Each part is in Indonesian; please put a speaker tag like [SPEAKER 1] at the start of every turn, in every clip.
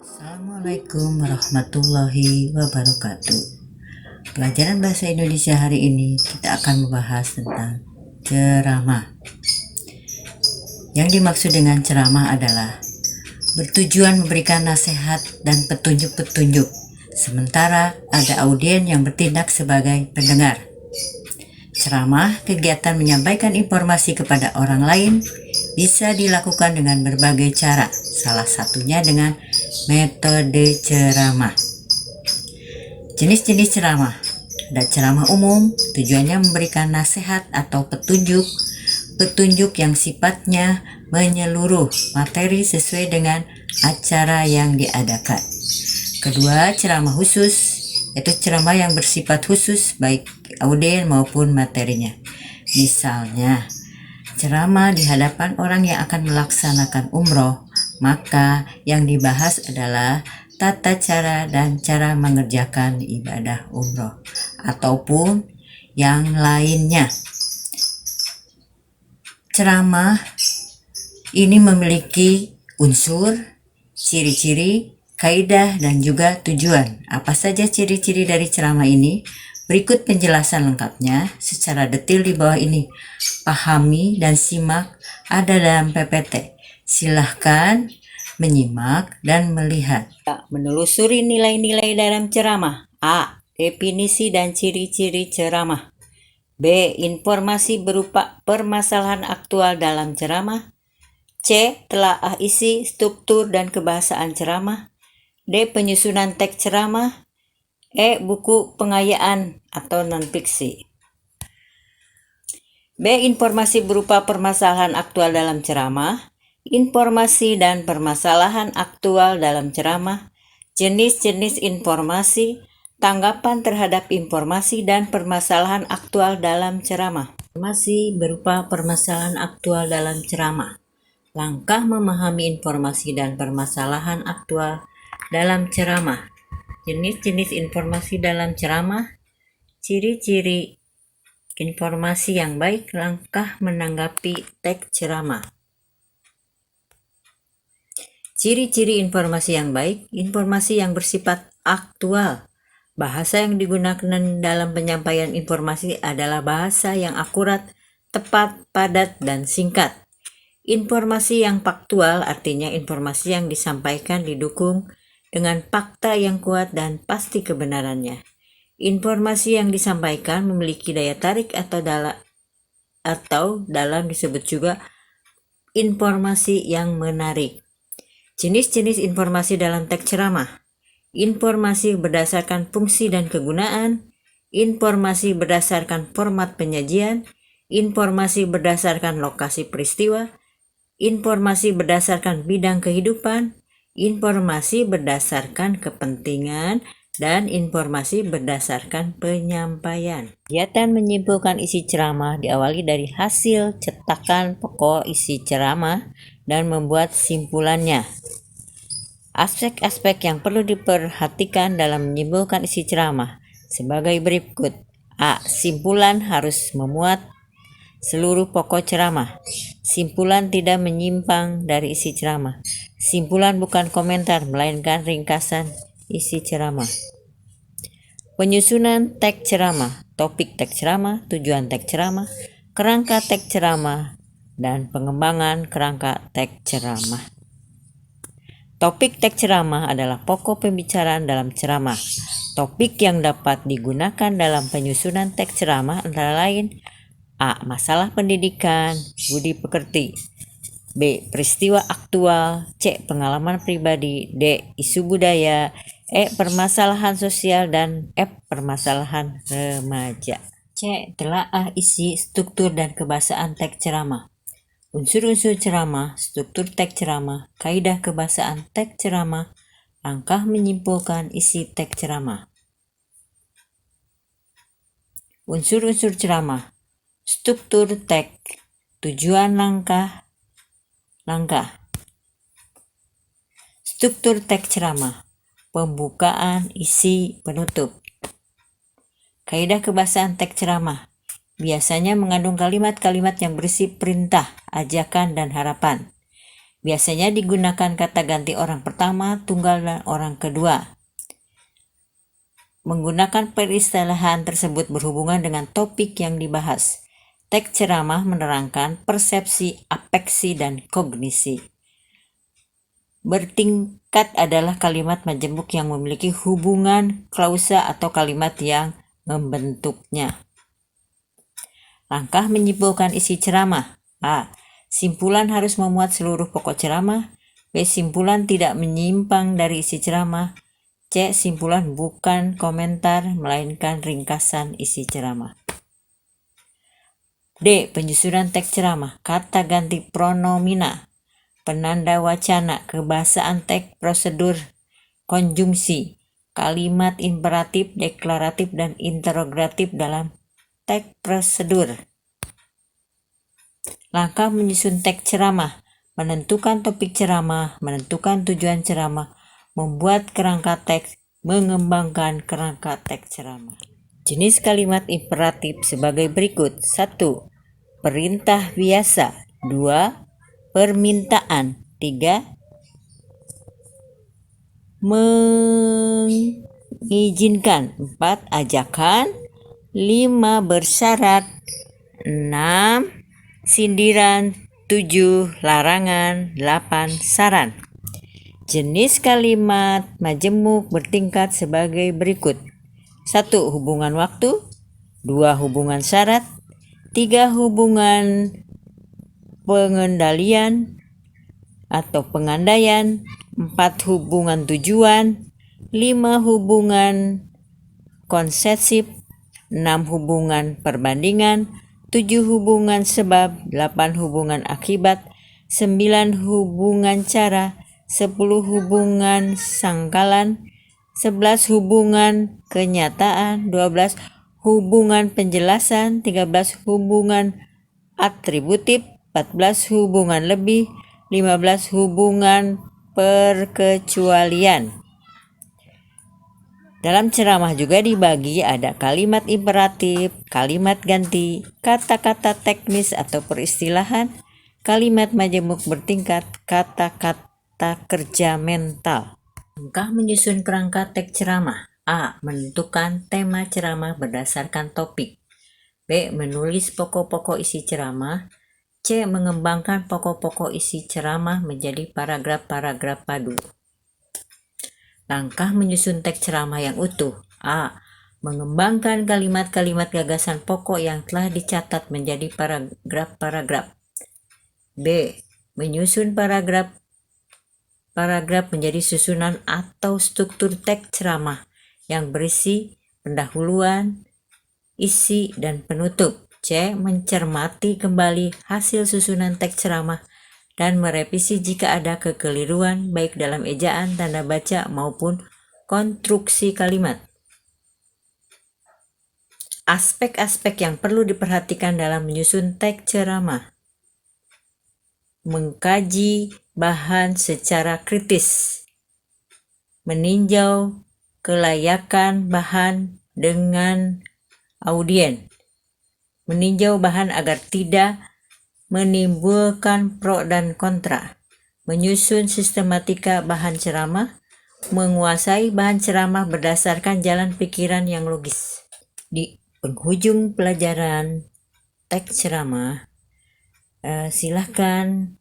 [SPEAKER 1] Assalamualaikum warahmatullahi wabarakatuh. Pelajaran bahasa Indonesia hari ini kita akan membahas tentang ceramah. Yang dimaksud dengan ceramah adalah bertujuan memberikan nasihat dan petunjuk-petunjuk, sementara ada audien yang bertindak sebagai pendengar. Ceramah, kegiatan menyampaikan informasi kepada orang lain, bisa dilakukan dengan berbagai cara, salah satunya dengan metode ceramah. Jenis-jenis ceramah. Ada ceramah umum, tujuannya memberikan nasihat atau petunjuk yang sifatnya menyeluruh materi sesuai dengan acara yang diadakan. Kedua, ceramah khusus, yaitu ceramah yang bersifat khusus baik audien maupun materinya. Misalnya, ceramah di hadapan orang yang akan melaksanakan umroh, maka yang dibahas adalah tata cara dan cara mengerjakan ibadah umroh, ataupun yang lainnya. Ceramah ini memiliki unsur, ciri-ciri, kaidah, dan juga tujuan. Apa saja ciri-ciri dari ceramah ini? Berikut penjelasan lengkapnya secara detail di bawah ini. Pahami dan simak ada dalam PPT. Silahkan menyimak dan melihat. Menelusuri nilai-nilai dalam ceramah. A. Definisi dan ciri-ciri ceramah. B. Informasi berupa permasalahan aktual dalam ceramah. C. Telaah isi, struktur, dan kebahasaan ceramah. D. Penyusunan teks ceramah. E. Buku pengayaan atau non-fiksi. B. Informasi berupa permasalahan aktual dalam ceramah. Informasi dan permasalahan aktual dalam ceramah. Jenis-jenis informasi, tanggapan terhadap informasi dan permasalahan aktual dalam ceramah. Informasi berupa permasalahan aktual dalam ceramah. Langkah memahami informasi dan permasalahan aktual dalam ceramah. Jenis-jenis informasi dalam ceramah. Ciri-ciri informasi yang baik. Langkah menanggapi teks ceramah. Ciri-ciri informasi yang baik. Informasi yang bersifat aktual. Bahasa yang digunakan dalam penyampaian informasi adalah bahasa yang akurat, tepat, padat, dan singkat. Informasi yang faktual artinya informasi yang disampaikan didukung dengan fakta yang kuat dan pasti kebenarannya. Informasi yang disampaikan memiliki daya tarik atau dalam disebut juga informasi yang menarik. Jenis-jenis informasi dalam teks ceramah. Informasi berdasarkan fungsi dan kegunaan, informasi berdasarkan format penyajian, informasi berdasarkan lokasi peristiwa, informasi berdasarkan bidang kehidupan, informasi berdasarkan kepentingan, dan informasi berdasarkan penyampaian. Kegiatan menyimpulkan isi ceramah diawali dari hasil cetakan pokok isi ceramah dan membuat simpulannya. Aspek-aspek yang perlu diperhatikan dalam menyimpulkan isi ceramah sebagai berikut. A. Simpulan harus memuat seluruh pokok ceramah. Simpulan tidak menyimpang dari isi ceramah. Simpulan bukan komentar, melainkan ringkasan isi ceramah. Penyusunan teks ceramah, topik teks ceramah, tujuan teks ceramah, kerangka teks ceramah, dan pengembangan kerangka teks ceramah. Topik teks ceramah adalah pokok pembicaraan dalam ceramah. Topik yang dapat digunakan dalam penyusunan teks ceramah antara lain: A. Masalah pendidikan, budi pekerti. B. Peristiwa aktual. C. Pengalaman pribadi. D. Isu budaya. E. Permasalahan sosial. Dan F. Permasalahan remaja. C. Telaah isi, struktur, dan kebahasaan teks ceramah. Unsur-unsur ceramah, struktur teks ceramah, kaidah kebahasaan teks ceramah, langkah menyimpulkan isi teks ceramah. Unsur-unsur ceramah. Struktur teks, tujuan langkah. Struktur teks ceramah, pembukaan, isi, penutup. Kaidah kebahasaan teks ceramah, biasanya mengandung kalimat-kalimat yang berisi perintah, ajakan, dan harapan. Biasanya digunakan kata ganti orang pertama, tunggal, dan orang kedua. Menggunakan peristilahan tersebut berhubungan dengan topik yang dibahas. Teks ceramah menerangkan persepsi, afeksi, dan kognisi. Bertingkat adalah kalimat majemuk yang memiliki hubungan klausa atau kalimat yang membentuknya. Langkah menyimpulkan isi ceramah. A. Simpulan harus memuat seluruh pokok ceramah. B. Simpulan tidak menyimpang dari isi ceramah. C. Simpulan bukan komentar, melainkan ringkasan isi ceramah. D. Penyusunan teks ceramah. Kata ganti pronomina, penanda wacana, kebahasaan teks, prosedur, konjungsi, kalimat imperatif, deklaratif, dan interrogatif dalam teks prosedur. Langkah menyusun teks ceramah. Menentukan topik ceramah, menentukan tujuan ceramah, membuat kerangka teks, mengembangkan kerangka teks ceramah. Jenis kalimat imperatif sebagai berikut. 1. Perintah biasa. 2. Permintaan. 3. Mengizinkan. 4. Ajakan. 5. Bersyarat. 6. Sindiran. 7. Larangan. 8. Saran. Jenis kalimat majemuk bertingkat sebagai berikut. 1. Hubungan waktu. 2. Hubungan syarat. 3. Hubungan pengendalian atau pengandaian. 4. Hubungan tujuan. 5. Hubungan konsesif. 6. Hubungan perbandingan. 7. Hubungan sebab. 8. Hubungan akibat. 9. Hubungan cara. 10. Hubungan sangkalan. 11. Hubungan kenyataan. 12. Hubungan penjelasan. 13. Hubungan atributif. 14. Hubungan lebih. 15. Hubungan perkecualian. Dalam ceramah juga dibagi ada kalimat imperatif, kalimat ganti, kata-kata teknis atau peristilahan, kalimat majemuk bertingkat, kata-kata kerja mental. Langkah menyusun kerangka teks ceramah. A. Menentukan tema ceramah berdasarkan topik. B. Menulis pokok-pokok isi ceramah. C. Mengembangkan pokok-pokok isi ceramah menjadi paragraf-paragraf padu. Langkah menyusun teks ceramah yang utuh. A. Mengembangkan kalimat-kalimat gagasan pokok yang telah dicatat menjadi paragraf-paragraf. B. Menyusun paragraf menjadi susunan atau struktur teks ceramah yang berisi pendahuluan, isi, dan penutup. C. Mencermati kembali hasil susunan teks ceramah dan merevisi jika ada kekeliruan baik dalam ejaan, tanda baca, maupun konstruksi kalimat. Aspek-aspek yang perlu diperhatikan dalam menyusun teks ceramah. Mengkaji bahan secara kritis. Meninjau kelayakan bahan dengan audien. Meninjau bahan agar tidak menimbulkan pro dan kontra. Menyusun sistematika bahan ceramah. Menguasai bahan ceramah berdasarkan jalan pikiran yang logis. Di penghujung pelajaran teks ceramah, silahkan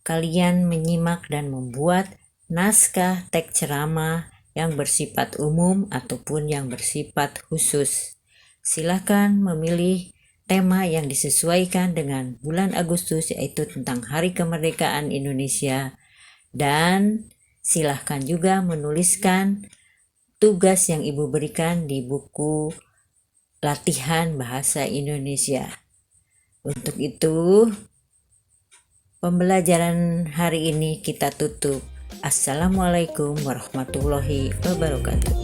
[SPEAKER 1] kalian menyimak dan membuat naskah teks ceramah yang bersifat umum ataupun yang bersifat khusus. Silahkan memilih tema yang disesuaikan dengan bulan Agustus, yaitu tentang Hari Kemerdekaan Indonesia, dan silahkan juga menuliskan tugas yang Ibu berikan di buku latihan bahasa Indonesia. Untuk itu, pembelajaran hari ini kita tutup. Assalamualaikum warahmatullahi wabarakatuh.